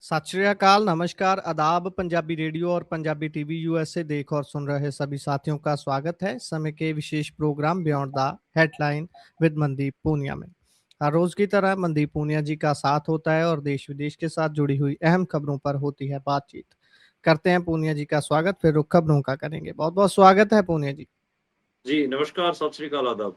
सत श्री अकाल, नमस्कार, आदाब। पंजाबी रेडियो और पंजाबी टीवी यूएसए देख और सुन रहे सभी साथियों का स्वागत है समय के विशेष program beyond the headline with Mandeep Punia में। हर रोज की तरह मनदीप पूनिया जी का साथ होता है और देश विदेश के साथ जुड़ी हुई अहम खबरों पर होती है बातचीत। करते हैं पूनिया जी का स्वागत, फिर रुख खबरों का करेंगे। बहुत बहुत स्वागत है पूनिया जी। जी, नमस्कार, सत श्री अकाल, आदाब।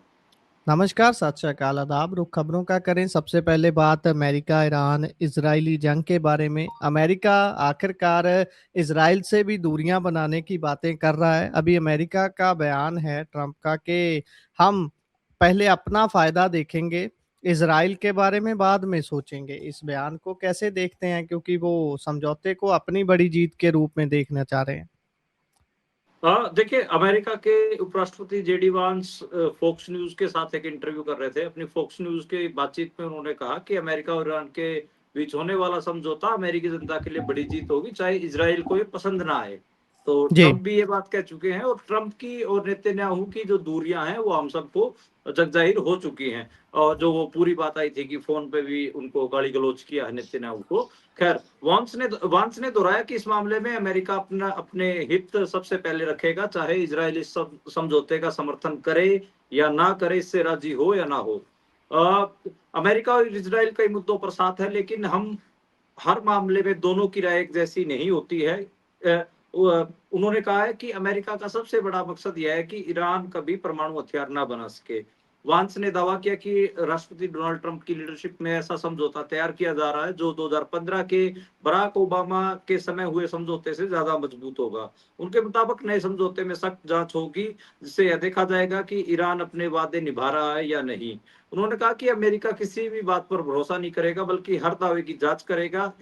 नमस्कार, सत श्री अकाल, आदाब। रुख खबरों का करें। सबसे पहले बात अमेरिका ईरान इजरायली जंग के बारे में। अमेरिका आखिरकार इजराइल से भी दूरियां बनाने की बातें कर रहा है। अभी अमेरिका का बयान है ट्रंप का कि हम पहले अपना फायदा देखेंगे, इजराइल के बारे में बाद में सोचेंगे। इस बयान को कैसे देखते हैं, क्योंकि वो समझौते को अपनी बड़ी जीत के रूप में देखना चाह रहे हैं। देखिए, अमेरिका के उपराष्ट्रपति जेडी वांस फॉक्स न्यूज के साथ एक इंटरव्यू कर रहे थे। अपनी फॉक्स न्यूज के बातचीत में उन्होंने कहा कि अमेरिका और ईरान के बीच होने वाला समझौता अमेरिकी जनता के लिए बड़ी जीत होगी, चाहे इजराइल को ये पसंद ना आए। तो जी। ट्रंप भी ये बात कह चुके हैं और ट्रंप की और नेतन्याहू की जो दूरियां हैं वो हम सबको जगजाहिर हो चुकी हैं। और जो वो पूरी बात आई थी कि फोन पे भी उनको गाली गलौज किया है नेतन्याहू को। खैर, वांस ने दोहराया कि इस मामले में अमेरिका अपने हित सबसे पहले रखेगा, चाहे इजराइल इस समझौते का समर्थन करे या ना करे, इससे राजी हो या ना हो। अमेरिका और इजराइल कई मुद्दों पर साथ है, लेकिन हम हर मामले में दोनों की राय एक जैसी नहीं होती है। उन्होंने कहा है कि अमेरिका का सबसे बड़ा मकसद यह है कि ईरान कभी परमाणु हथियार ना बना सके। वांस ने दावा किया कि राष्ट्रपति डोनाल्ड ट्रंप की लीडरशिप में ऐसा समझौता तैयार किया जा रहा है जो 2015 के बराक ओबामा के समय हुए समझौते से ज्यादा मजबूत होगा। उनके मुताबिक नए समझौते में सख्त जांच होगी, जिससे यह देखा जाएगा कि ईरान अपने वादे निभा रहा है या नहीं। उन्होंने कहा कि अमेरिका किसी भी बात पर भरोसा नहीं करेगा, बल्कि हर दावे की जांच करेगा।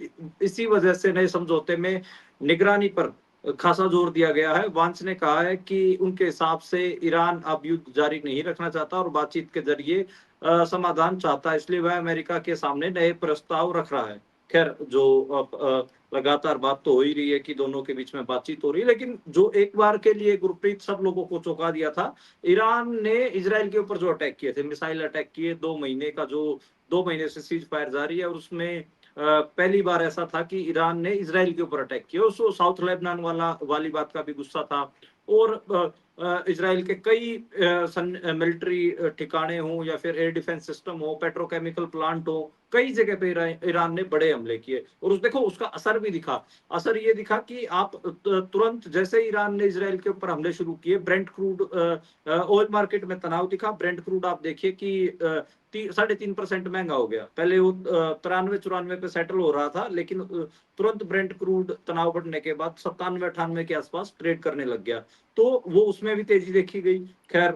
इसी वजह से नए समझौते में निगरानी पर खासा जोर दिया गया है। वांस ने कहा है कि उनके हिसाब से ईरान अब युद्ध जारी नहीं रखना चाहता और बातचीत के जरिए समाधान चाहता है, इसलिए वह अमेरिका के सामने नए प्रस्ताव रख रहा है। खैर, जो लगातार बात तो हो ही रही है कि दोनों के बीच में बातचीत हो रही है, लेकिन जो एक बार के लिए गुरप्रीत सब लोगों को चौंका दिया था, ईरान ने इजराइल के ऊपर जो अटैक किए थे, मिसाइल अटैक किए, 2 महीने का जो 2 महीने से सीज फायर जारी है, और उसमें पहली बार ऐसा था कि ईरान ने इजराइल के ऊपर अटैक किया। उसको साउथ लेबनान वाली बात का भी गुस्सा था। और इजराइल के कई मिलिट्री ठिकाने हों या फिर एयर डिफेंस सिस्टम हो, पेट्रोकेमिकल प्लांट हो, कई जगह पे ईरान ने बड़े हमले किए। और देखो, उसका असर भी दिखा। असर ये दिखा कि आप तुरंत जैसे ईरान ने इजराइल के ऊपर हमले शुरू किए, ब्रेंट क्रूड ऑयल मार्केट में तनाव दिखा। ब्रेंट क्रूड आप देखिए कि 3.5% महंगा हो गया। पहले वो 93-94 पे सेटल हो रहा था, लेकिन तुरंत ब्रेंट क्रूड तनाव बढ़ने के बाद 97-98 के आसपास ट्रेड करने लग गया। तो वो उसमें भी तेजी देखी गई। खैर,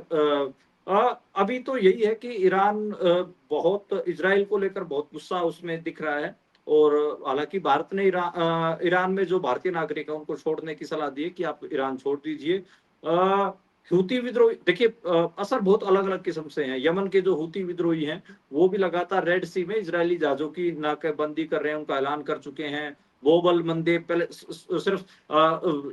अभी तो यही है कि ईरान बहुत इजराइल को लेकर बहुत गुस्सा उसमें दिख रहा है। और हालांकि भारत ने ईरान में जो भारतीय नागरिक है उनको छोड़ने की सलाह दी है कि आप ईरान छोड़ दीजिए। हूती विद्रोही देखिए, असर बहुत अलग अलग किस्म से हैं। यमन के जो हूती विद्रोही हैं वो भी लगातार रेड सी में इजरायली जहाजों की नाकेबंदी कर रहे हैं, उनका ऐलान कर चुके हैं। बोबल मंदेब पहले सिर्फ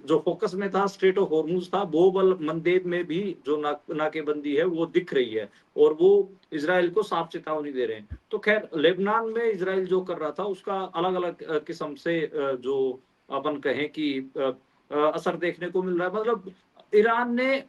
जो फोकस में था स्ट्रेट ऑफ हॉर्मुज था, बोबल मंदेब में भी जो नाकेबंदी है वो दिख रही है, और वो इजराइल को साफ चेतावनी दे रहे हैं। तो खैर, लेबनान में इजराइल जो कर रहा था उसका अलग अलग किस्म से जो अपन कहें कि असर देखने को मिल रहा है। मतलब ईरान ने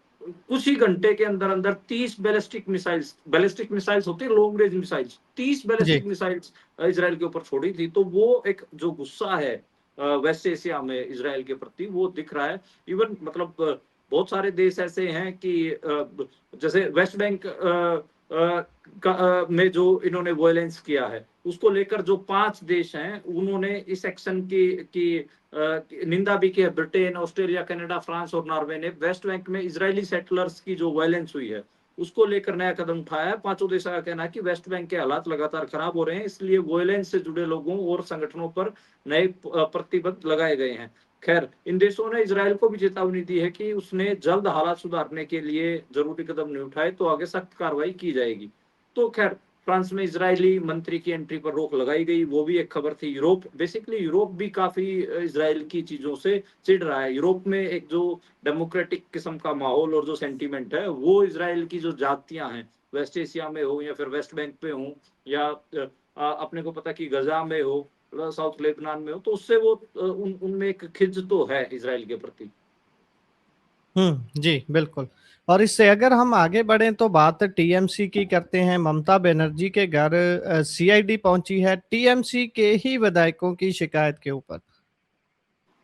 कुछ ही घंटे के अंदर अंदर 30 बैलिस्टिक मिसाइल्स होती है, लॉन्ग रेंज मिसाइल्स, 30 जी। बैलिस्टिक मिसाइल्स इजराइल के ऊपर छोड़ी थी। तो वो एक जो गुस्सा है वेस्ट एशिया में इजराइल के प्रति, वो दिख रहा है। इवन मतलब बहुत सारे देश ऐसे हैं कि जैसे वेस्ट बैंक में जो इन्होंने वायलेंस किया है उसको लेकर जो 5 देश हैं उन्होंने इस एक्शन की निंदा भी की है। ब्रिटेन, ऑस्ट्रेलिया, कनाडा, फ्रांस और नॉर्वे ने वेस्ट बैंक में इजरायली सेटलर्स की जो वायलेंस हुई है उसको लेकर नया कदम उठाया है। 5 देशों का कहना है कि वेस्ट बैंक के हालात लगातार खराब हो रहे हैं, इसलिए वायलेंस से जुड़े लोगों और संगठनों पर नए प्रतिबंध लगाए गए हैं। खैर, इन देशों ने इजराइल को भी चेतावनी दी है कि उसने जल्द हालात सुधारने के लिए जरूरी कदम नहीं उठाए तो आगे सख्त कार्रवाई की जाएगी। तो खैर, फ्रांस में इजरायली मंत्री की एंट्री पर रोक लगाई गई, वो भी एक खबर थी। यूरोप भी काफी इजराइल की चीजों से चिढ़ रहा है। यूरोप में एक जो डेमोक्रेटिक किस्म का माहौल और जो सेंटीमेंट है वो इजराइल की जो जातियां हैं, वेस्ट एशिया में हो या फिर वेस्ट बैंक पे हो या अपने को पता कि गजा में हो, साउथ लेबनान में हो, तो उससे वो उनमें एक खिज तो है इज़राइल के प्रति। जी, बिल्कुल। और इससे अगर हम आगे बढ़ें तो बात टीएमसी की करते हैं। ममता बनर्जी के घर सीआईडी पहुंची है टीएमसी के ही विधायकों की शिकायत के ऊपर।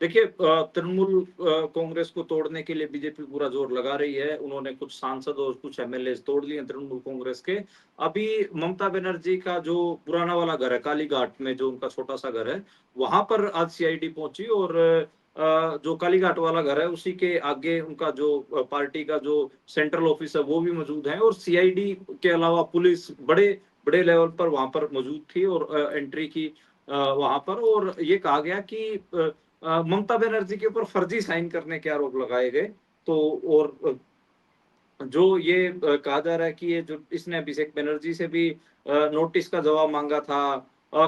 देखिए तृणमूल कांग्रेस को तोड़ने के लिए बीजेपी पूरा जोर लगा रही है। उन्होंने कुछ सांसद और कुछ एमएलए तोड़ लिए तृणमूल कांग्रेस के। अभी ममता बनर्जी का जो पुराना वाला घर है कालीघाट में, जो उनका छोटा सा घर है, वहां पर आज सीआईडी पहुंची और जो कालीघाट वाला घर है उसी के आगे उनका जो पार्टी का जो सेंट्रल ऑफिस है वो भी मौजूद है, और सीआईडी के अलावा पुलिस बड़े बड़े लेवल पर वहां पर मौजूद थी और एंट्री की वहां पर। और ये कहा गया कि ममता बनर्जी के ऊपर फर्जी साइन करने के आरोप लगाए गए। तो और जो ये कहा जा रहा है कि ये जो इसने अभिषेक बनर्जी से भी नोटिस का जवाब मांगा था।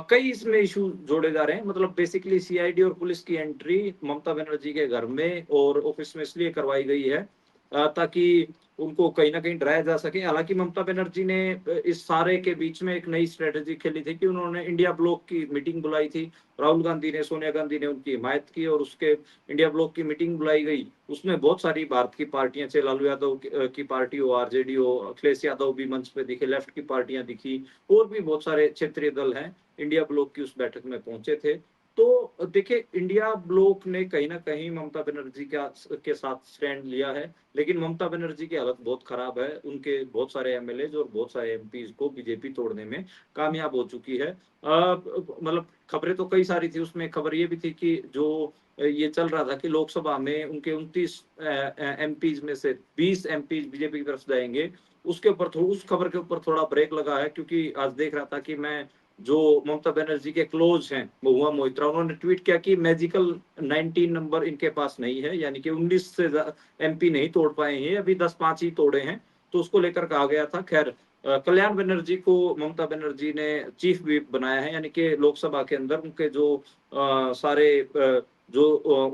कई इसमें इशू जोड़े जा रहे हैं। मतलब बेसिकली सीआईडी और पुलिस की एंट्री ममता बनर्जी के घर में और ऑफिस में इसलिए करवाई गई है ताकि उनको कहीं ना कहीं डराया जा सके। हालांकि ममता बनर्जी ने इस सारे के बीच में एक नई स्ट्रेटेजी खेली थी कि उन्होंने इंडिया ब्लॉक की मीटिंग बुलाई थी। राहुल गांधी ने, सोनिया गांधी ने उनकी हिमायत की और उसके इंडिया ब्लॉक की मीटिंग बुलाई गई। उसमें बहुत सारी भारत की पार्टियां, चाहे लालू यादव की पार्टी हो, आरजेडी हो, अखिलेश यादव भी मंच पे दिखे, लेफ्ट की पार्टियां दिखी, और भी बहुत सारे क्षेत्रीय दल हैं इंडिया ब्लॉक की उस बैठक में पहुंचे थे। तो देखिए इंडिया ब्लॉक ने कहीं ना कहीं ममता बनर्जी के साथ स्टैंड लिया है, लेकिन ममता बनर्जी की हालत बहुत खराब है। उनके बहुत सारे एमएलए और बहुत सारे एमपीज को बीजेपी तोड़ने में कामयाब हो चुकी है। मतलब खबरें तो कई सारी थी, उसमें खबर ये भी थी कि जो ये चल रहा था कि लोकसभा में उनके 29 एमपीज में से 20 एमपीज बीजेपी की तरफ जाएंगे। उसके ऊपर उस खबर के ऊपर थोड़ा ब्रेक लगा है, क्योंकि आज देख रहा था कि मैं जो ममता बनर्जी के क्लोज हैं महुआ मोइत्रा, उन्होंने ट्वीट किया कि मैजिकल 19 नंबर इनके पास नहीं है, यानी कि 19 से एमपी नहीं तोड़ पाए हैं, अभी 10-5 ही तोड़े हैं। तो उसको लेकर कहा गया था। खैर कल्याण बनर्जी को ममता बनर्जी ने चीफ व्हिप बनाया है, यानी कि लोकसभा के अंदर उनके जो सारे जो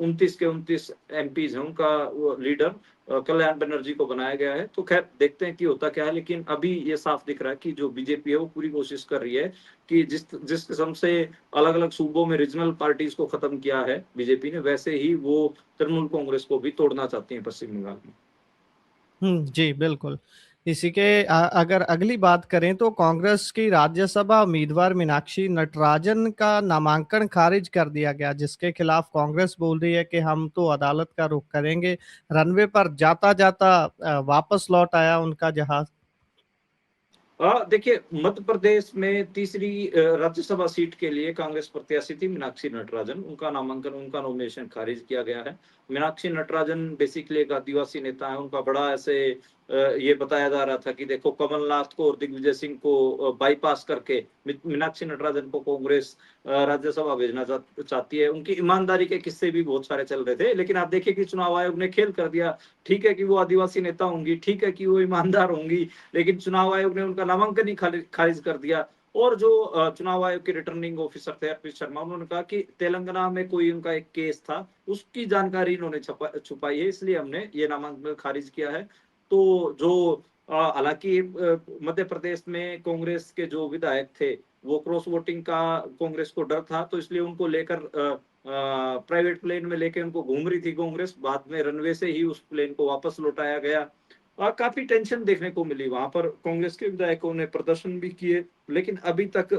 29 के 29 एमपीज हैं उनका लीडर कल्याण बनर्जी को बनाया गया है। तो खैर देखते हैं कि होता क्या है, लेकिन अभी ये साफ दिख रहा है कि जो बीजेपी है वो पूरी कोशिश कर रही है कि जिस जिस किस्म से अलग अलग सूबों में रीजनल पार्टीज को खत्म किया है बीजेपी ने, वैसे ही वो तृणमूल कांग्रेस को भी तोड़ना चाहती है पश्चिम बंगाल में। जी, बिल्कुल। इसी के अगर अगली बात करें तो कांग्रेस की राज्यसभा उम्मीदवार मीनाक्षी नटराजन का नामांकन खारिज कर दिया गया, जिसके खिलाफ कांग्रेस बोल रही है कि हम तो अदालत का रुख करेंगे। रनवे पर जाता-जाता वापस लौट आया उनका जहाज। देखिए मध्य प्रदेश में तीसरी राज्यसभा सीट के लिए कांग्रेस प्रत्याशी थी मीनाक्षी नटराजन। उनका नामांकन, उनका नॉमिनेशन खारिज किया गया है। मीनाक्षी नटराजन बेसिकली एक आदिवासी नेता है। उनका बड़ा ऐसे ये बताया जा रहा था कि देखो कमलनाथ को और दिग्विजय सिंह को बाईपास करके मीनाक्षी नटराजन को कांग्रेस राज्यसभा भेजना चाहती है। उनकी ईमानदारी के किस्से भी बहुत सारे चल रहे थे, लेकिन आप देखिए कि चुनाव आयोग ने खेल कर दिया। ठीक है कि वो आदिवासी नेता होंगी, ठीक है कि वो ईमानदार होंगी, लेकिन चुनाव आयोग ने उनका नामांकन ही खारिज कर दिया। और जो चुनाव आयोग के रिटर्निंग ऑफिसर थे अर्पित शर्मा, उन्होंने कहा कि तेलंगाना में कोई उनका एक केस था, उसकी जानकारी इन्होंने छुपाई है, इसलिए हमने ये नामांकन खारिज किया है। तो जो हालांकि मध्य प्रदेश में कांग्रेस के जो विधायक थे वो क्रॉस वोटिंग का कांग्रेस को डर था, तो इसलिए उनको लेकर प्राइवेट प्लेन में लेके उनको घूम रही थी कांग्रेस। बाद में रनवे से ही उस प्लेन को वापस लौटाया गया। काफी टेंशन देखने को मिली वहां पर। कांग्रेस के विधायकों ने प्रदर्शन भी किए, लेकिन अभी तक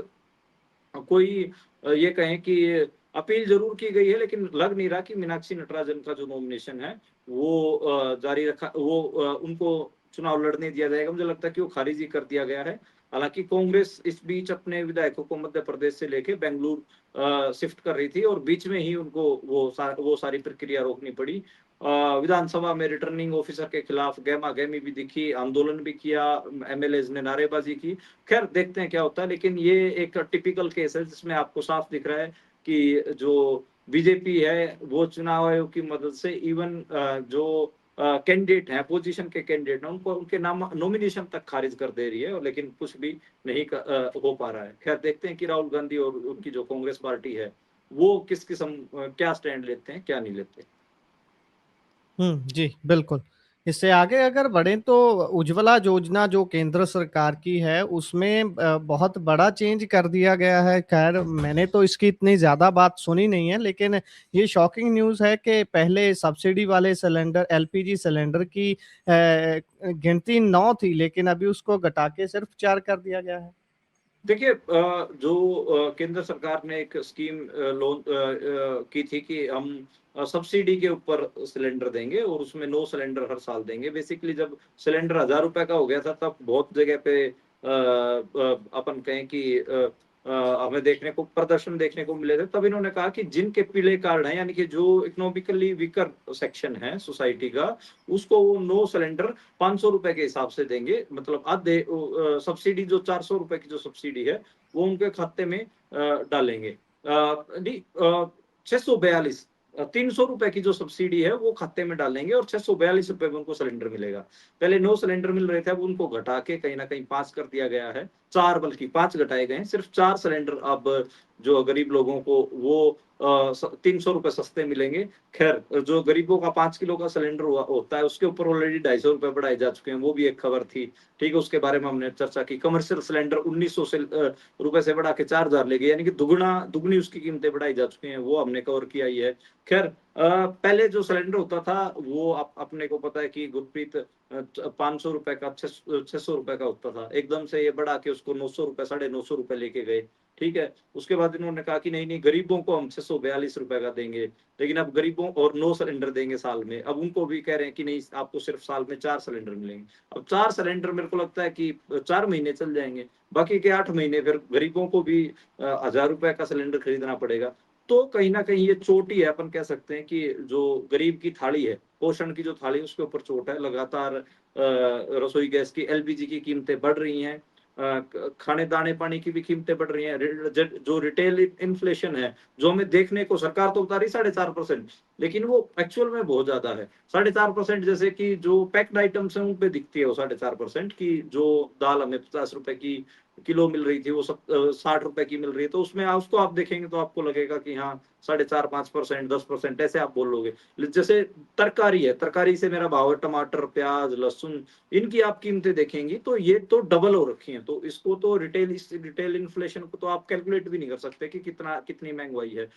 कोई ये कहें कि अपील जरूर की गई है, लेकिन लग नहीं रहा कि मीनाक्षी नटराजन का जो नॉमिनेशन है वो जारी रखा, वो उनको चुनाव लड़ने दिया जाएगा। मुझे लगता है कि वो खारिज ही कर दिया गया है। हालांकि कांग्रेस इस बीच अपने विधायकों को मध्य प्रदेश से लेके बेंगलुरु शिफ्ट कर रही थी, और बीच में ही उनको वो सारी प्रक्रिया रोकनी पड़ी। विधानसभा में रिटर्निंग ऑफिसर के खिलाफ गहमा गहमी भी दिखी, आंदोलन भी किया, एमएलए ने नारेबाजी की। खैर देखते हैं क्या होता है, लेकिन ये एक टिपिकल केस है जिसमें आपको साफ दिख रहा है कि जो बीजेपी है वो चुनाव आयोग की मदद से इवन जो कैंडिडेट है, अपोजिशन के कैंडिडेट है, उनको उनके नाम नॉमिनेशन तक खारिज कर दे रही है, और लेकिन कुछ भी नहीं हो पा रहा है। खैर देखते हैं कि राहुल गांधी और उनकी जो कांग्रेस पार्टी है वो किस किस्म क्या स्टैंड लेते हैं, क्या नहीं लेते। जी, बिल्कुल। इससे आगे अगर बढ़ें तो उज्ज्वला योजना जो केंद्र सरकार की है उसमें बहुत बड़ा चेंज कर दिया गया है। खैर मैंने तो इसकी इतनी ज़्यादा बात सुनी नहीं है, लेकिन ये शॉकिंग न्यूज़ है कि पहले सब्सिडी वाले सिलेंडर एलपीजी सिलेंडर की गिनती 9 थी, लेकिन अभी उसको घटा के सिर्फ 4 कर दिया गया है। देखिए जो केंद्र सरकार ने एक स्कीम लॉन्च की थी कि हम सब्सिडी के ऊपर सिलेंडर देंगे और उसमें 9 सिलेंडर हर साल देंगे। बेसिकली जब सिलेंडर 1000 रुपए का हो गया था तब बहुत जगह पे अपन कहें कि हमें देखने को प्रदर्शन देखने को मिले थे। तब इन्होंने कहा कि जिनके पीले कार्ड हैं, यानी कि जो इकोनॉमिकली वीकर सेक्शन है सोसाइटी का, उसको वो 9 सिलेंडर 500 रुपए के हिसाब से देंगे। मतलब आधे सब्सिडी जो 400 रुपए की जो सब्सिडी है वो उनके खाते में डालेंगे। नहीं 642 300 रुपए की जो सब्सिडी है वो खाते में डालेंगे और 642 रुपए में उनको सिलेंडर मिलेगा। पहले 9 सिलेंडर मिल रहे थे, अब उनको घटा के कहीं ना कहीं 5 कर दिया गया है। 4 बल्कि 5 घटाए गए हैं। सिर्फ 4 सिलेंडर अब जो गरीब लोगों को वो 300 रुपए सस्ते मिलेंगे। खैर जो गरीबों का 5 किलो का सिलेंडर होता है उसके ऊपर ऑलरेडी 250 रुपए बढ़ाए जा चुके हैं, वो भी एक खबर थी। ठीक है, उसके बारे में हमने चर्चा की। कमर्शियल सिलेंडर 1900 से रुपए से बढ़ा के 4000 ले गए, यानी कि दुगनी उसकी कीमतें बढ़ाई जा चुकी हैं, वो हमने कवर किया ही है। खैर पहले जो सिलेंडर होता था वो अपने को पता है कि गुरप्रीत 500 रुपए का 600 रुपए का होता था। एकदम से ये बढ़ा के उसको 900 रुपए 950 रुपए लेके गए। ठीक है, उसके बाद इन्होंने कहा कि नहीं नहीं गरीबों को हम 642 रुपए का देंगे, लेकिन अब गरीबों और 9 सिलेंडर देंगे साल में। अब उनको भी कह रहे हैं कि नहीं आपको सिर्फ साल में 4 सिलेंडर मिलेंगे। अब 4 सिलेंडर मेरे को लगता है कि 4 महीने चल जाएंगे, बाकी के 8 महीने फिर गरीबों को भी 1000 रुपए का सिलेंडर खरीदना पड़ेगा। तो कहीं ना कहीं ये चोट ही है, अपन कह सकते हैं कि जो गरीब की थाली है, पोषण की जो थाली उसके ऊपर चोट है। लगातार रसोई गैस की एलपीजी की कीमतें बढ़ रही हैं, खाने दाने पानी की भी कीमतें बढ़ रही हैं। जो रिटेल इन्फ्लेशन है जो हमें देखने को सरकार तो बता रही 4.5%, लेकिन वो एक्चुअल में बहुत ज्यादा है। 4.5%, जैसे कि जो पैक्ड आइटम्स हैं उन पे दिखती है वो 4.5% की। जो दाल हमें 50 रुपए की किलो मिल रही थी वो 60 रुपए की मिल रही है, तो उसमें उसको आप देखेंगे तो आपको लगेगा कि हाँ 4.5-5%, 10% ऐसे आप बोलोगे। जैसे तरकारी है, तरकारी से मेरा भाव है टमाटर प्याज लहसुन, इनकी आप कीमतें देखेंगी तो ये तो डबल हो रखी हैं। तो इसको तो रिटेल इन्फ्लेशन को तो आप कैलकुलेट भी नहीं कर सकते कि कितनी महंगाई है।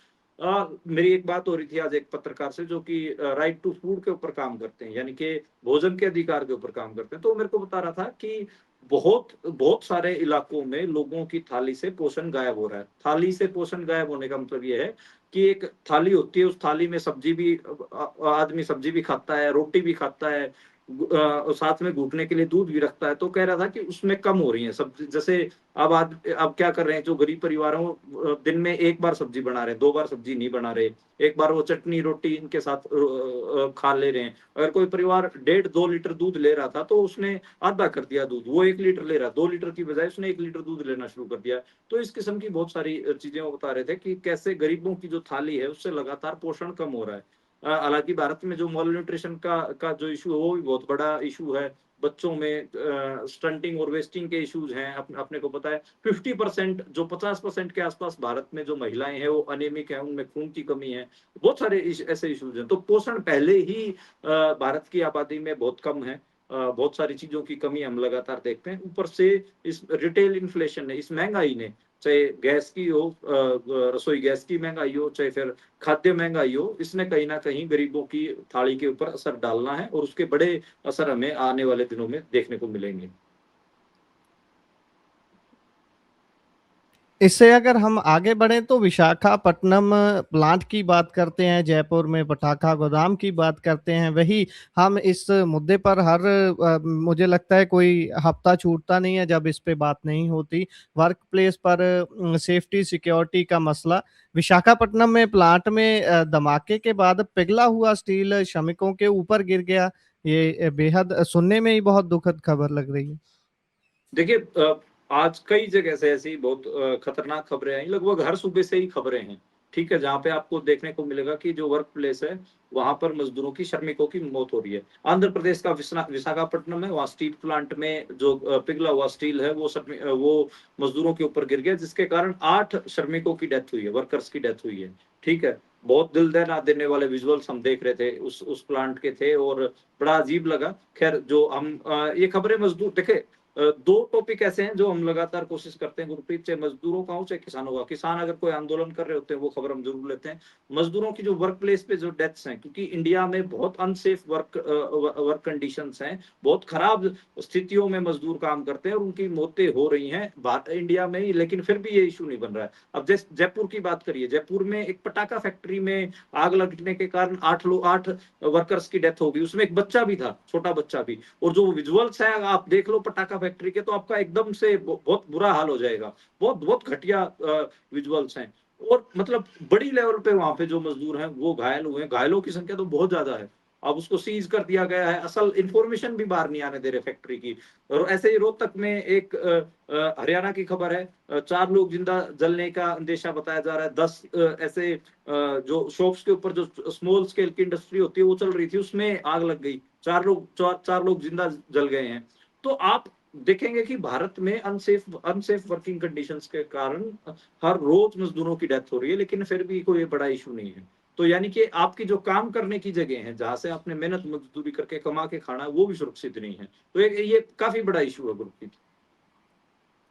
मेरी एक बात हो रही थी आज एक पत्रकार से जो कि राइट टू फूड के ऊपर काम करते हैं, यानी कि भोजन के अधिकार के ऊपर काम करते हैं। तो मेरे को बता रहा था कि बहुत बहुत सारे इलाकों में लोगों की थाली से पोषण गायब हो रहा है। थाली से पोषण गायब होने का मतलब ये है कि एक थाली होती है, उस थाली में सब्जी भी आदमी सब्जी भी खाता है, रोटी भी खाता है, साथ में घूटने के लिए दूध भी रखता है। तो कह रहा था कि उसमें कम हो रही है सब्जी। जैसे अब क्या कर रहे हैं जो गरीब परिवार हो, दिन में एक बार सब्जी बना रहे हैं, 2 बार सब्जी नहीं बना रहे। एक बार वो चटनी रोटी इनके साथ खा ले रहे हैं। अगर कोई परिवार 1.5-2 लीटर दूध ले रहा था तो उसने आधा कर दिया दूध, वो 1 लीटर ले रहा, 2 लीटर की बजाय उसने 1 लीटर दूध लेना शुरू कर दिया। तो इस किस्म की बहुत सारी चीजें वो बता रहे थे कि कैसे गरीबों की जो थाली है उससे लगातार पोषण कम हो रहा है। हालांकि भारत में जो मॉल न्यूट्रिशन का जो इशू है वो भी बहुत बड़ा इशू है। बच्चों में स्टंटिंग और वेस्टिंग के इश्यूज हैं। अपने को पता है 50% जो 50% के आसपास भारत में जो महिलाएं हैं वो अनेमिक है, उनमें खून की कमी है। बहुत सारे ऐसे इश्यूज हैं। तो पोषण पहले ही भारत की आबादी में बहुत कम है। बहुत सारी चीजों की कमी हम लगातार देखते हैं। ऊपर से इस रिटेल इन्फ्लेशन ने, इस महंगाई ने, चाहे गैस की हो रसोई गैस की महंगाई हो चाहे फिर खाद्य महंगाई हो, इसने कहीं ना कहीं गरीबों की थाली के ऊपर असर डालना है और उसके बड़े असर हमें आने वाले दिनों में देखने को मिलेंगे। इससे अगर हम आगे बढ़ें तो विशाखापट्टनम प्लांट की बात करते हैं, जयपुर में पटाखा गोदाम की बात करते हैं। वही हम इस मुद्दे पर मुझे लगता है कोई हफ्ता छूटता नहीं है जब इस पे बात नहीं होती। वर्क प्लेस पर सेफ्टी सिक्योरिटी का मसला। विशाखापट्टनम में प्लांट में धमाके के बाद पिघला हुआ स्टील श्रमिकों के ऊपर गिर गया। ये बेहद सुनने में ही बहुत दुखद खबर लग रही है। देखिए आज कई जगह से ऐसी बहुत खतरनाक खबरें आई, लगभग हर सूबे से ही खबरें हैं। ठीक है, जहाँ पे आपको देखने को मिलेगा कि जो वर्क प्लेस है वहां पर मजदूरों की श्रमिकों की मौत हो रही है। आंध्र प्रदेश का विशाखापट्टनम है, वहाँ स्टील प्लांट में जो पिघला हुआ स्टील है वो मजदूरों के ऊपर गिर गया, जिसके कारण 8 श्रमिकों की डेथ हुई है, वर्कर्स की डेथ हुई है। ठीक है, बहुत दिल दहला देने वाले विजुअल्स हम देख रहे थे, उस प्लांट के थे और बड़ा अजीब लगा। खैर जो हम ये खबरें मजदूर देखे, दो टॉपिक ऐसे हैं जो हम लगातार कोशिश करते हैं गुरप्रीत, चाहे मजदूरों का हो चाहे किसानों का। किसान अगर कोई आंदोलन कर रहे होते हैं वो खबर हम जरूर लेते हैं। मजदूरों की जो वर्क प्लेस पे जो डेथ्स हैं, क्योंकि इंडिया में बहुत अनसेफ वर्क कंडीशंस हैं, बहुत खराब स्थितियों में मजदूर काम करते हैं और उनकी मौतें हो रही हैं इंडिया में ही, लेकिन फिर भी ये इशू नहीं बन रहा है। अब जैसे जयपुर की बात करिए, जयपुर में एक पटाखा फैक्ट्री में आग लगने के कारण 8 वर्कर्स की डेथ हो गई, उसमें एक बच्चा भी था, छोटा बच्चा भी। और जो विजुअल्स है आप देख लो पटाखा फैक्ट्री के, तो आपका एकदम से बहुत बुरा हाल हो जाएगा। बहुत बहुत घटिया विजुअल्स हैं। और मतलब बड़ी लेवल पे वहां पे जो मजदूर हैं वो घायल हुए हैं, घायलों की संख्या तो बहुत ज्यादा है। अब उसको सीज कर दिया गया है, असल इंफॉर्मेशन भी बाहर नहीं आने दे रहे फैक्ट्री की। और ऐसे ही रोहतक में एक हरियाणा की खबर है, 4 लोग जिंदा जलने का अंदेशा बताया जा रहा है। 10 ऐसे जो शॉप्स के ऊपर जो स्मॉल स्केल की इंडस्ट्री होती है वो चल रही थी, उसमें आग लग गई, 4 लोग जिंदा जल गए हैं। तो आप देखेंगे कि भारत में अनसेफ वर्किंग कंडीशंस के कारण हर रोज मजदूरों की डेथ हो रही है, लेकिन फिर भी कोई बड़ा इशू नहीं है। तो यानी कि आपकी जो काम करने की जगह है, जहां से आपने मेहनत मजदूरी करके कमा के खाना, वो भी सुरक्षित नहीं है। तो ये काफी बड़ा इशू है गुरप्रीत।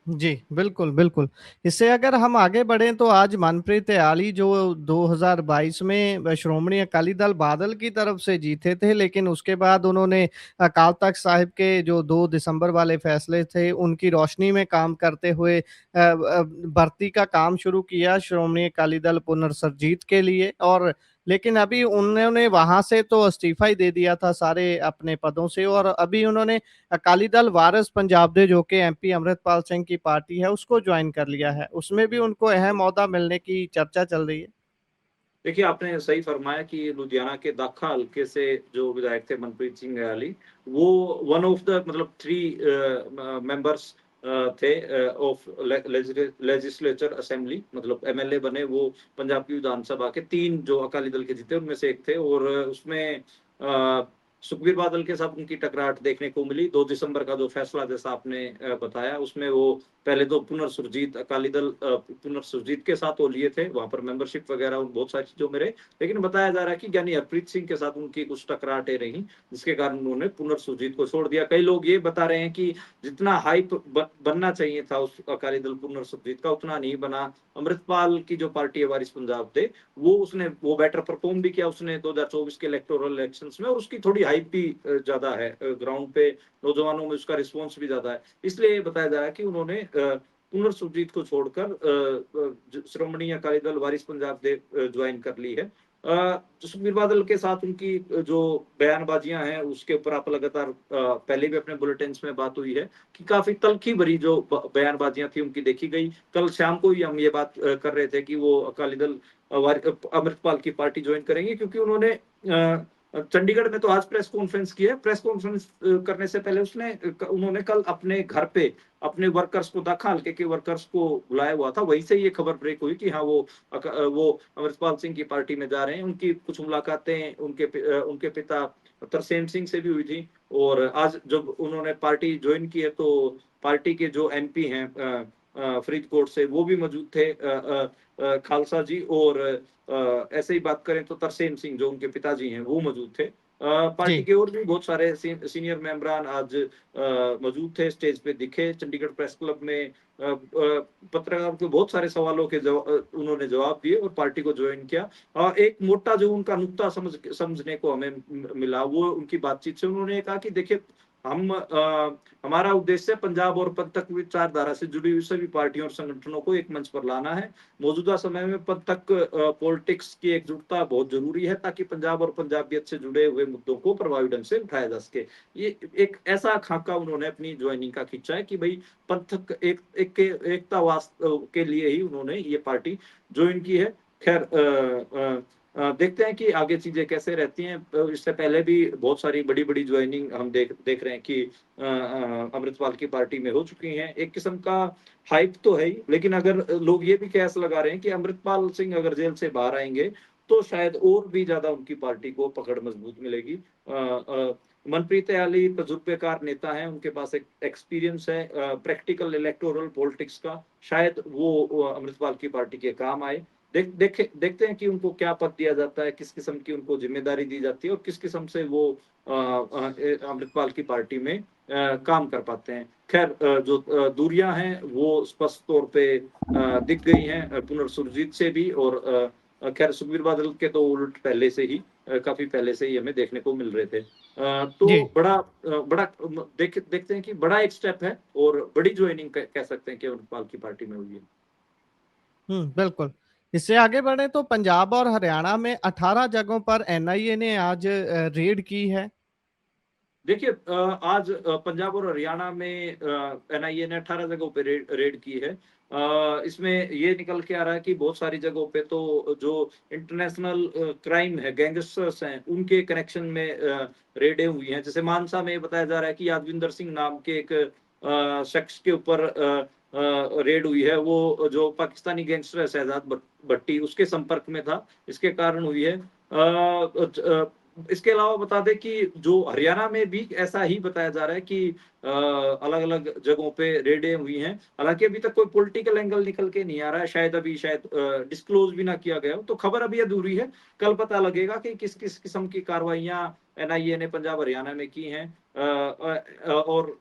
जी, बिल्कुल, बिल्कुल। इससे अगर हम आगे बढ़ें तो आज मनप्रीत इयाली जो 2022 में श्रोमणी अकाली दल बादल की तरफ से जीते थे, लेकिन उसके बाद उन्होंने अकाल तख्त साहिब के जो 2 दिसंबर वाले फैसले थे, उनकी रोशनी में काम करते हुए भर्ती का काम शुरू किया श्रोमणी अकाली दल पुनर्सर्जित के लिए। और लेकिन अभी उन्होंने वहाँ से तो इस्तीफ़ा ही दे दिया था सारे अपने पदों से, और अभी उन्होंने अकाली दल वारिस पंजाब दे जो कि एमपी अमृतपाल सिंह की पार्टी है उसको ज्वाइन कर लिया है। उसमें भी उनको अहम ओहदा मिलने की चर्चा चल रही है। देखिए, आपने सही फरमाया कि लुधियाना के दाखा हल्के से जो विधायक थे मनप्रीत सिंह रैली, वो वन ऑफ द मतलब 3 मेंबर्स थे ऑफ लेजिस्लेचर असेंबली, मतलब एमएलए बने वो पंजाब की विधानसभा के। 3 जो अकाली दल के जीते उनमें से एक थे। और उसमें सुखबीर बादल के साथ उनकी टकराट देखने को मिली। 2 दिसंबर का जो फैसला जैसा आपने बताया, उसमें वो पहले तो पुनर्सुरजीत अकाली दल पुनर्सुरजीत के साथ वो लिए थे, वहां पर मेंबरशिप वगैरह बहुत सारी चीजों में रहे। लेकिन बताया जा रहा है कि ज्ञानी हरप्रीत सिंह के साथ उनकी कुछ टकराटें रही, जिसके कारण उन्होंने पुनर्सुरजीत को छोड़ दिया। कई लोग ये बता रहे हैं कि जितना हाइप बनना चाहिए था उस अकाली दल पुनर्सुरजीत का, उतना नहीं बना। अमृतपाल की जो पार्टी है वारिस पंजाब दे, वो बेटर परफॉर्म भी किया उसने 2024 के इलेक्टोरल इलेक्शंस में, और उसकी थोड़ी हाइप भी ज्यादा है ग्राउंड पे, नौजवानों में उसका रिस्पॉन्स भी ज्यादा है। इसलिए बताया जा रहा है कि उन्होंने पुनर्सुरजीत को छोड़कर श्रोमणी अकाली दल वारिस पंजाब दे ज्वाइन कर ली है। सुखबीर बादल के साथ उनकी जो बयानबाजियां हैं उसके ऊपर आप लगातार पहले भी अपने बुलेटिन में बात हुई है कि काफी तल्खी भरी जो बयानबाजियां थी उनकी देखी गई। कल शाम को ही हम ये बात कर रहे थे कि वो अकाली दल अमृतपाल की पार्टी ज्वाइन करेंगे, क्योंकि उन्होंने चंडीगढ़ में तो आज प्रेस कॉन्फ्रेंस की है। प्रेस कॉन्फ्रेंस करने से पहले उन्होंने कल अपने घर पे अपने वर्कर्स को, दाखा हल्के के वर्कर्स को बुलाया हुआ था। वहीं से ये खबर ब्रेक हुई कि हाँ वो अमृतपाल सिंह की पार्टी में जा रहे हैं। उनकी कुछ मुलाकातें उनके पिता तरसेम सिंह से भी हुई थी। और आज जब उन्होंने पार्टी ज्वाइन की है तो पार्टी के जो एमपी हैं फरीदकोट से, वो भी मौजूद थे, खालसा जी। और ऐसे ही बात करें तो तरसेम सिंह जो उनके पिताजी हैं वो मौजूद थे। पार्टी जी। के और भी बहुत सारे सीनियर मेंबरान आज मौजूद थे, स्टेज पे दिखे चंडीगढ़ प्रेस क्लब में। पत्रकारों के बहुत सारे सवालों के उन्होंने जवाब दिए और पार्टी को ज्वाइन किया। एक मोटा जो उनका नुक्ता समझने को हमें मिला, वो उनकी बातचीत से उन्होंने कहा कि देखिए, हमारा उद्देश्य पंजाब और पंथक विचारधारा से जुड़ी हुई सभी पार्टियों और संगठनों को एक मंच पर लाना है। मौजूदा समय में पंथक पॉलिटिक्स की एकजुटता बहुत जरूरी है, ताकि पंजाब और पंजाबियत से जुड़े हुए मुद्दों को प्रभावी ढंग से उठाया जा सके। ये एक ऐसा खाका उन्होंने अपनी ज्वाइनिंग का खींचा है कि भाई पंथक एकता के लिए ही उन्होंने ये पार्टी ज्वाइन की है। खैर देखते हैं कि आगे चीजें कैसे रहती हैं। इससे पहले भी बहुत सारी बड़ी बड़ी ज्वाइनिंग हम देख रहे हैं कि अमृतपाल की पार्टी में हो चुकी हैं। एक किस्म का हाइप तो है ही, लेकिन अगर लोग ये भी कयास लगा रहे हैं कि अमृतपाल सिंह अगर जेल से बाहर आएंगे तो शायद और भी ज्यादा उनकी पार्टी को पकड़ मजबूत मिलेगी। मनप्रीत इयाली तजुर्बेकार नेता हैं, उनके पास एक एक्सपीरियंस है प्रैक्टिकल इलेक्टोरल पॉलिटिक्स का, शायद वो अमृतपाल की पार्टी के काम आए। देखते हैं कि उनको क्या पद दिया जाता है, किस किस्म की उनको ज़िम्मेदारी दी जाती है और किस किस्म से वो अमृतपाल की पार्टी में काम कर पाते हैं। ख़ैर जो दूरियाँ हैं वो स्पष्ट तौर पे दिख गई हैं पुनर्सुरजीत से भी और ख़ैर सुखबीर बादल के तो उलट पहले से ही काफ़ी पहले से ही हमें देखने को मिल रहे थे। जी। तो बड़ा देखते हैं कि बड़ा एक स्टेप है और बड़ी जॉइनिंग कह सकते हैं कि अमृतपाल की पार्टी में हुई है। बिल्कुल। इससे आगे बढ़े तो पंजाब और हरियाणा में 18 जगहों पर एनआईए ने आज रेड की है। देखिए आज पंजाब और हरियाणा में एनआईए ने 18 जगहों पे रेड की है। इसमें ये निकल के आ रहा है कि बहुत सारी जगहों पे तो जो इंटरनेशनल क्राइम है, गैंगस्टर्स हैं, उनके कनेक्शन में रेडें हुई हैं। जैसे मानसा में बताया जा रहा है कि यादविंदर सिंह नाम के एक शख्स के ऊपर रेड हुई है। वो जो पाकिस्तानी गैंगस्टर है शहजाद भट्टी, उसके संपर्क में था, इसके कारण हुई है। इसके अलावा बता दें कि जो हरियाणा में भी ऐसा ही बताया जा रहा है कि अलग-अलग जगहों पे रेडें हुई हैं। हालाँकि अभी तक कोई पॉलिटिकल एंगल निकल के नहीं आ रहा है, शायद डिस्क्लोज़ भी ना किया गया हो, तो खबर अभी अधूरी है। कल पता लगेगा कि किस-किस किस्म की कार्रवाइयाँ एनआईए ने पंजाब हरियाणा में की हैं। और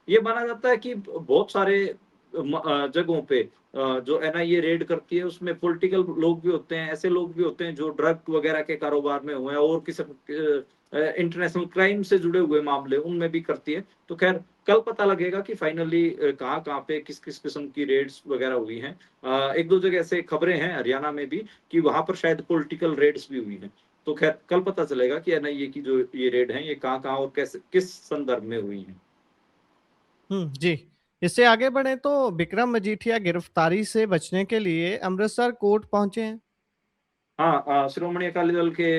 ये माना जाता है कि बहुत सारे जगहों पे जो एनआईए रेड करती है उसमें पॉलिटिकल लोग भी होते हैं, ऐसे लोग भी होते हैं जो ड्रग वगैरह के कारोबार में हुए हैं और किसी इंटरनेशनल क्राइम से जुड़े हुए मामले उनमें भी करती है। तो खैर कल पता लगेगा कि फाइनली कहाँ-कहाँ पे किस-किस किस्म की रेड्स वगैरह हुई हैं। 1-2 जगह ऐसे खबरें हैं हरियाणा में भी कि वहाँ पर शायद पॉलिटिकल रेड्स भी हुई हैं। तो खैर कल पता चलेगा कि एनआईए की जो ये रेड हैं, ये कहाँ-कहाँ और कैसे किस संदर्भ में हुई हैं। जी। इससे आगे बढ़े तो विक्रम मजीठिया गिरफ्तारी से बचने के लिए अमृतसर कोर्ट पहुंचे हैं। हाँ, श्रोमणी अकाली दल के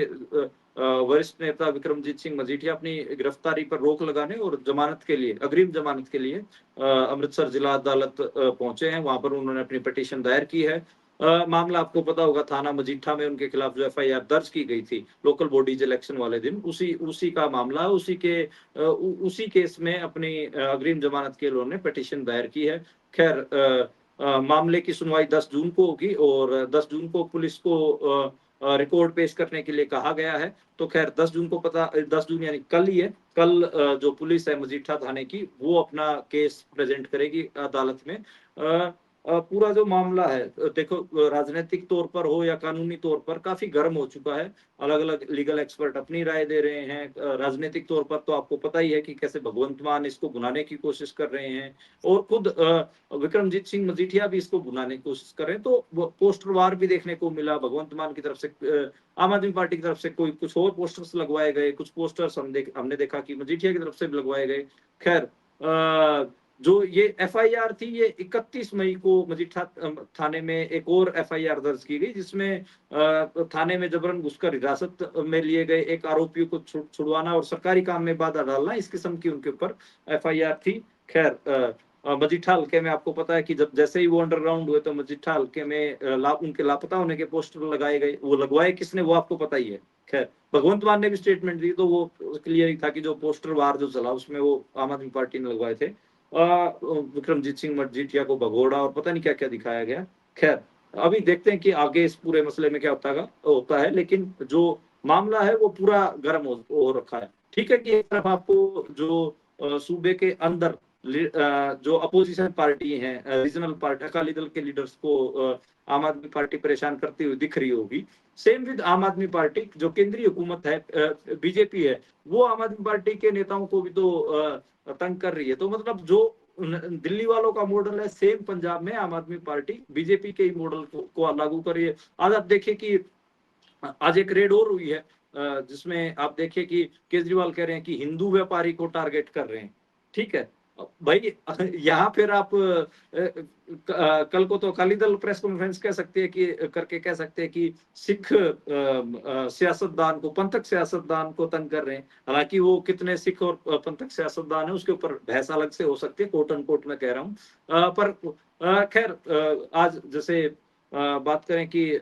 वरिष्ठ नेता विक्रमजीत सिंह मजीठिया अपनी गिरफ्तारी पर रोक लगाने और जमानत के लिए अग्रिम जमानत के लिए अमृतसर जिला अदालत पहुंचे हैं। वहां पर उन्होंने अपनी पिटीशन दायर की है। मामला आपको पता होगा थाना मजीठा में उनके खिलाफ जो एफआईआर दर्ज की गई थी लोकल बॉडीज इलेक्शन वाले दिन उसी उसी का मामला है। उसी केस में अपनी अग्रिम जमानत के लिए उन्होंने पिटीशन दायर की है। खैर मामले की सुनवाई 10 जून को होगी और 10 जून को पुलिस को रिपोर्ट पेश करने के लिए कहा गया है। तो खैर 10 जून यानी कल ही है। कल जो पुलिस है मजीठा थाने की वो अपना केस प्रेज़ेंट करेगी अदालत में। पूरा जो मामला है देखो राजनैतिक तौर पर हो या कानूनी तौर पर काफ़ी गर्म हो चुका है। अलग-अलग लीगल एक्सपर्ट अपनी राय दे रहे हैं। राजनीतिक तौर पर तो आपको पता ही है कि कैसे भगवंत मान इसको भुनाने की कोशिश कर रहे हैं और खुद विक्रमजीत सिंह मजीठिया भी इसको भुनाने की कोशिश कर रहे हैं। तो वो पोस्टर वार भी देखने को मिला भगवंत मान की तरफ से आम आदमी पार्टी की तरफ से कोई कुछ और पोस्टर्स लगवाए गए, कुछ पोस्टर्स हमने देखा कि मजीठिया की तरफ से भी लगवाए गए। खैर जो ये एफआईआर थी ये 31 मई को मजीठा थाने में एक और एफआईआर दर्ज की गई जिसमें थाने में जबरन घुसकर हिरासत में लिए गए एक आरोपी को छुड़वाना और सरकारी काम में बाधा डालना इस किस्म की उनके ऊपर एफआईआर थी। खैर मजीठा हल्के में आपको पता है कि जब जैसे ही वो अंडरग्राउंड हुए तो मजीठा हल्के में उनके लापता होने के पोस्टर लगाए गए। वो लगवाए किसने वो आपको पता ही है। खैर भगवंत मान ने भी स्टेटमेंट दी तो वो क्लियर ही था कि जो पोस्टर वार जो चला उसमें वो आम आदमी पार्टी ने लगवाए थे। विक्रमजीत सिंह मजीठिया को भगोड़ा और पता नहीं क्या-क्या दिखाया गया। खैर अभी देखते हैं कि आगे इस पूरे मसले में क्या होता है लेकिन जो मामला है वो पूरा गर्म हो रखा है। ठीक है कि एक तरफ आपको जो सूबे के अंदर जो अपोजिशन पार्टी है रीजनल पार्टी अकाली दल के लीडर्स को आम आदमी पार्टी परेशान करती हुई दिख रही होगी। सेम विद आम आदमी पार्टी जो केंद्रीय हुकूमत है बीजेपी है वो आम आदमी पार्टी के नेताओं को भी तो तंग कर रही है। तो मतलब जो दिल्ली वालों का मॉडल है सेम पंजाब में आम आदमी पार्टी बीजेपी के ही मॉडल को लागू कर रही है। आज आप देखिए कि आज एक रेड और हुई है जिसमें आप देखिए कि केजरीवाल कह रहे हैं कि हिंदू व्यापारी को टारगेट कर रहे हैं। ठीक है भाई यहाँ फिर आप कल को तो अकाली दल प्रेस कॉन्फ्रेंस कह सकते हैं कि करके कह सकते हैं कि सिख सियासतदान को पंथक सियासतदान को तंग कर रहे हैं। हालांकि वो कितने सिख और पंथक सियासतदान है उसके ऊपर बहस अलग से हो सकती है कोर्ट अनकोर्ट में कह रहा हूँ। पर खैर आज जैसे बात करें कि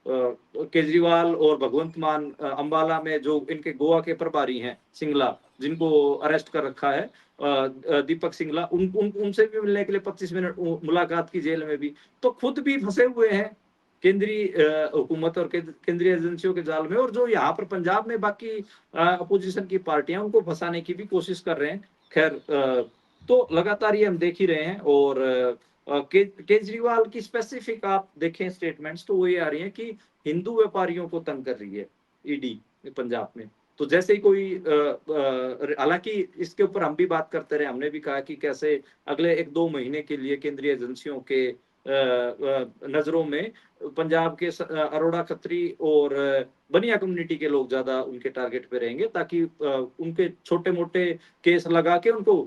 केजरीवाल और भगवंत मान अंबाला में जो इनके गोवा के प्रभारी हैं सिंगला जिनको अरेस्ट कर रखा है दीपक सिंगला उनसे भी मिलने के लिए 25 मिनट मुलाकात की जेल में भी तो खुद भी फंसे हुए हैं। केंद्रीय हुकूमत और केंद्रीय एजेंसियों के जाल में, और जो यहाँ पर पंजाब में बाकी अपोजिशन की पार्टियां उनको फंसाने की भी कोशिश कर रहे हैं। खैर तो लगातार ये हम देख ही रहे हैं। और केजरीवाल की स्पेसिफिक आप देखें स्टेटमेंट्स तो वो ये आ रही है कि हिंदू व्यापारियों को तंग कर रही है ईडी पंजाब में। तो जैसे ही कोई हालांकि इसके ऊपर हम भी बात करते रहे, हमने भी कहा कि कैसे अगले 1-2 महीने के लिए केंद्रीय एजेंसियों के नजरों में पंजाब के अरोड़ा खत्री और बनिया कम्युनिटी के लोग ज्यादा उनके टारगेट पे रहेंगे, ताकि उनके छोटे मोटे केस लगा के उनको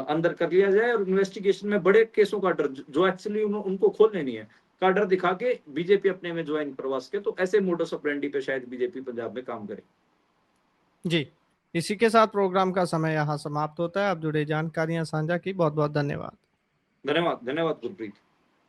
अंदर कर लिया जाए, और इन्वेस्टिगेशन में बड़े केसों का डर जो एक्चुअली उनको खोलने नहीं है का डर दिखा के बीजेपी अपने में ज्वाइन करवा सके। तो ऐसे मोडस ऑपरेंडी पे शायद बीजेपी पंजाब में काम करे। जी, इसी के साथ प्रोग्राम का समय यहाँ समाप्त होता है। आप जुड़े जानकारियां साझा की, बहुत बहुत धन्यवाद। धन्यवाद, धन्यवाद गुरप्रीत।